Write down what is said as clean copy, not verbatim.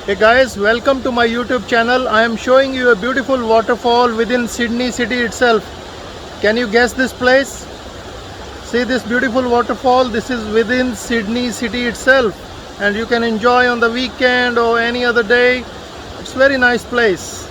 Hey guys, welcome to my YouTube channel. I am showing you a beautiful waterfall within Sydney city itself. Can you guess this place? See this beautiful waterfall. This is within Sydney city itself, and you can enjoy on the weekend or any other day. It's very nice place.